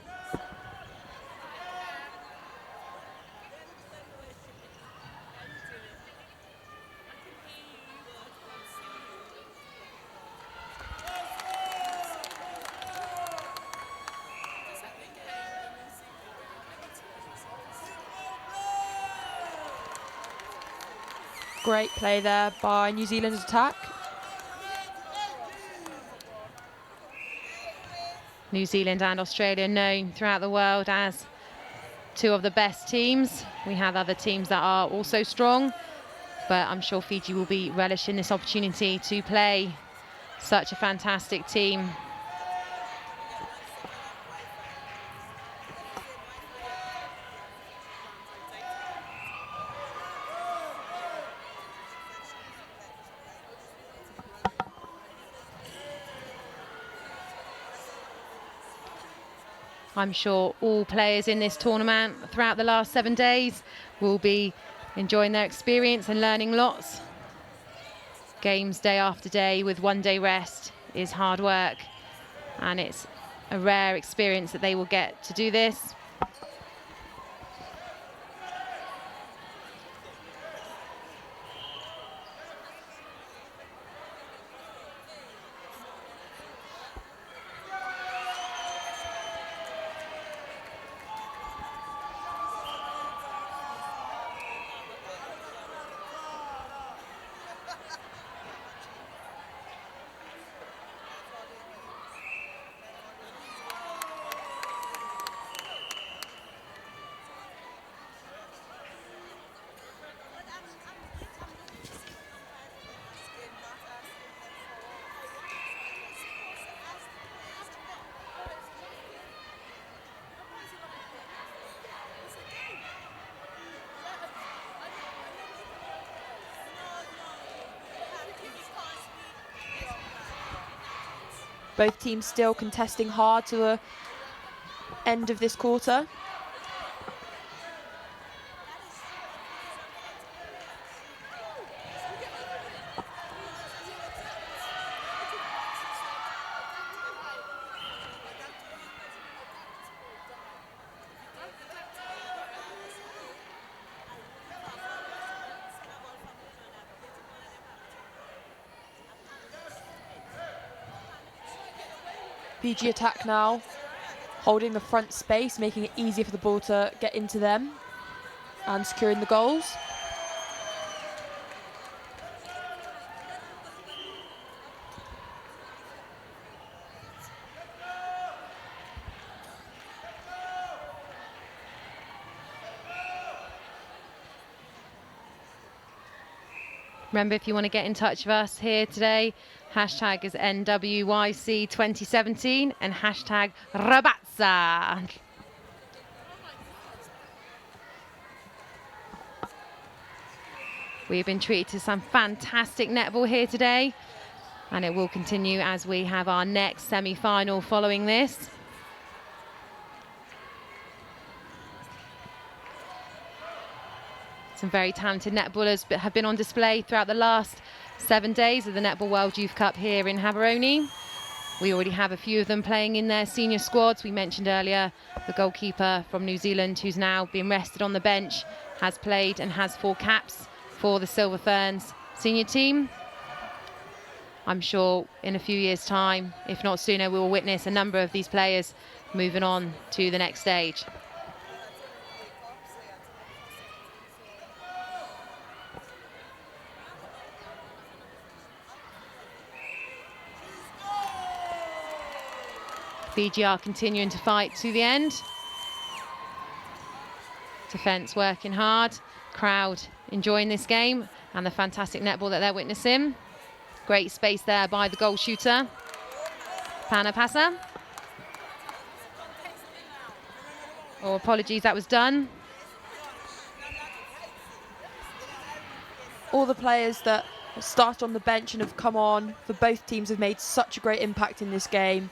Speaker 2: Great play there by New Zealand's attack.
Speaker 1: New Zealand and Australia known throughout the world as two of the best teams. We have other teams that are also strong, but I'm sure Fiji will be relishing this opportunity to play such a fantastic team. I'm sure all players in this tournament throughout the last 7 days will be enjoying their experience and learning lots. games day after day with 1 day rest is hard work, and it's a rare experience that they will get to do this.
Speaker 2: Both teams still contesting hard to the end of this quarter. Fiji attack now, holding the front space, making it easier for the ball to get into them and securing the goals.
Speaker 1: Remember, if you want to get in touch with us here today, hashtag is NWYC 2017 and hashtag Rabatza. We've been treated to some fantastic netball here today, and it will continue as we have our next semi-final following this. Some very talented netballers have been on display throughout the last 7 days of the Netball World Youth Cup here in Habaroni. We already have a few of them playing in their senior squads. We mentioned earlier the goalkeeper from New Zealand, who's now been rested on the bench, has played and has 4 caps for the Silver Ferns senior team. I'm sure in a few years' time, if not sooner, we will witness a number of these players moving on to the next stage. Fiji are continuing to fight to the end. Defence working hard, crowd enjoying this game and the fantastic netball that they're witnessing. Great space there by the goal shooter, Panapasa. Oh, apologies, that was done.
Speaker 2: All the players that started on the bench and have come on for both teams have made such a great impact in this game.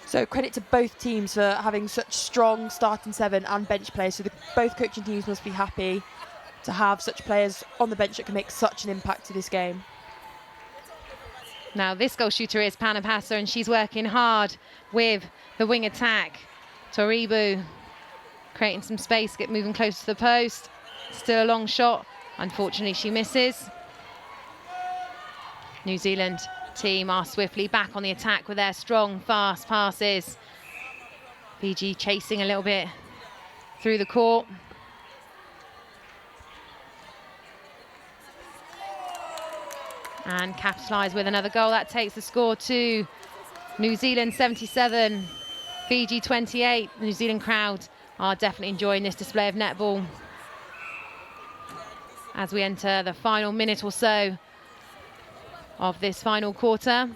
Speaker 2: So credit to both teams for having such strong starting 7 and bench players. So both coaching teams must be happy to have such players on the bench that can make such an impact to this game.
Speaker 1: Now this goal shooter is Panapasa, and she's working hard with the wing attack. Toribu creating some space, get moving close to the post. Still a long shot. Unfortunately, she misses. New Zealand team are swiftly back on the attack with their strong, fast passes. Fiji chasing a little bit through the court. And capitalise with another goal. That takes the score to New Zealand 77, Fiji 28. The New Zealand crowd are definitely enjoying this display of netball as we enter the final minute or so of this final quarter.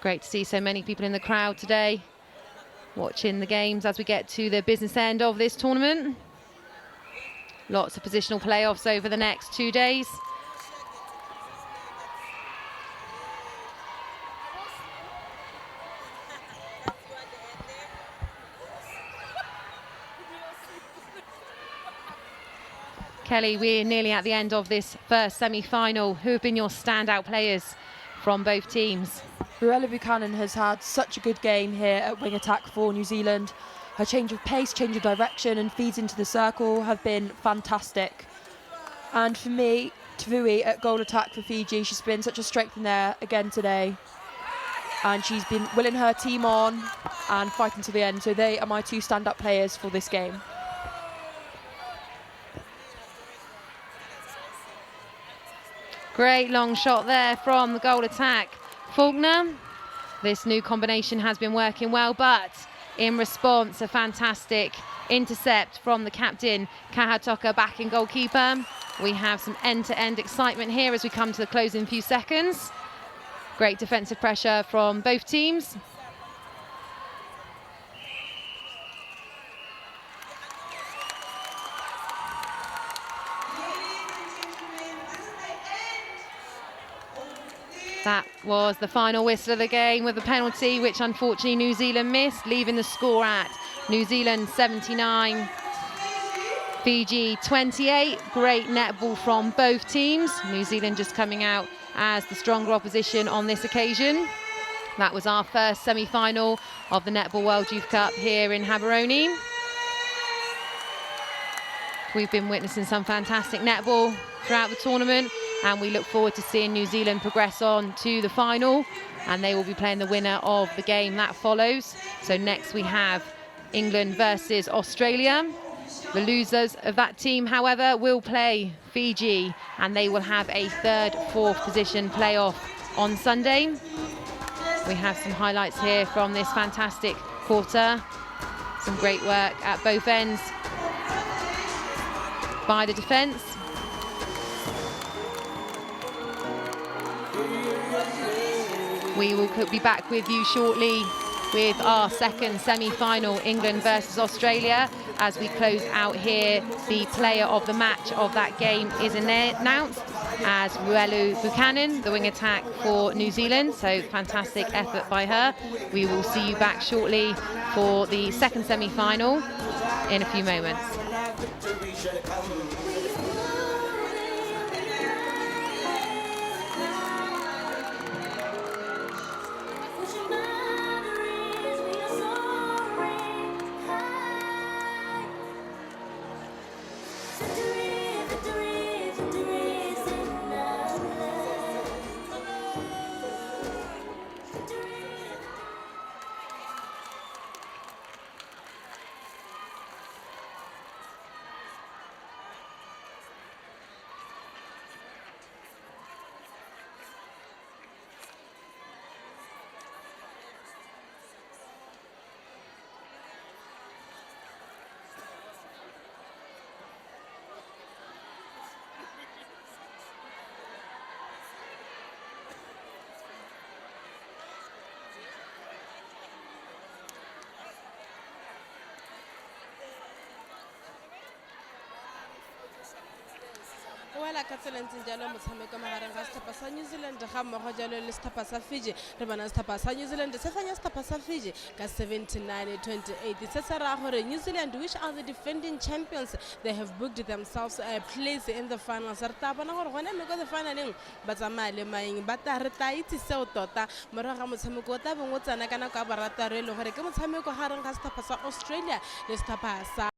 Speaker 1: Great to see so many people in the crowd today watching the games as we get to the business end of this tournament. Lots of positional playoffs over the next 2 days. Kelly, we're nearly at the end of this first semi-final. Who have been your standout players from both teams?
Speaker 2: Ruella Buchanan has had such a good game here at wing attack for New Zealand. Her change of pace, change of direction and feeds into the circle have been fantastic. And for me, Tavui at goal attack for Fiji, she's been such a strength in there again today. And she's been willing her team on and fighting to the end. So they are my two stand-up players for this game.
Speaker 1: Great long shot there from the goal attack. Faulkner, this new combination has been working well, but in response, a fantastic intercept from the captain, Kahatoka, backing goalkeeper. We have some end-to-end excitement here as we come to the closing few seconds. Great defensive pressure from both teams. That was the final whistle of the game with a penalty, which unfortunately New Zealand missed, leaving the score at New Zealand 79, Fiji 28. Great netball from both teams. New Zealand just coming out as the stronger opposition on this occasion. That was our first semi-final of the Netball World Youth Cup here in Gaborone. We've been witnessing some fantastic netball throughout the tournament, and we look forward to seeing New Zealand progress on to the final, and they will be playing the winner of the game that follows. So next we have England versus Australia. The losers of that team, however, will play Fiji, and they will have a third, fourth position playoff on Sunday. We have some highlights here from this fantastic quarter. Some great work at both ends by the defence. We will be back with you shortly with our second semi-final, England versus Australia. As we close out here, the player of the match of that game is announced as Ruelu Buchanan, the wing attack for New Zealand. So fantastic effort by her. We will see you back shortly for the second semi-final in a few moments.
Speaker 5: wela ka tselentseng jalo motshameko magareng ga setlhopha sa New Zealand ga mmogo jalo le setlhopha sa Fiji. Re bona setlhopha sa New Zealand se fanya setlhopha sa Fiji ka 79-28. Se se raya gore New Zealand, which are the defending champions, they have booked themselves a place in the finals. Re tla bona gore gone me ko the finaleng ba tsamaya le maeng ba tla re tla itse seo tota morago ga motshameko o tla beng o tsana ka nako ya barataro e le gore ke motshameko gareng ga setlhopha sa Australia le setlhopha sa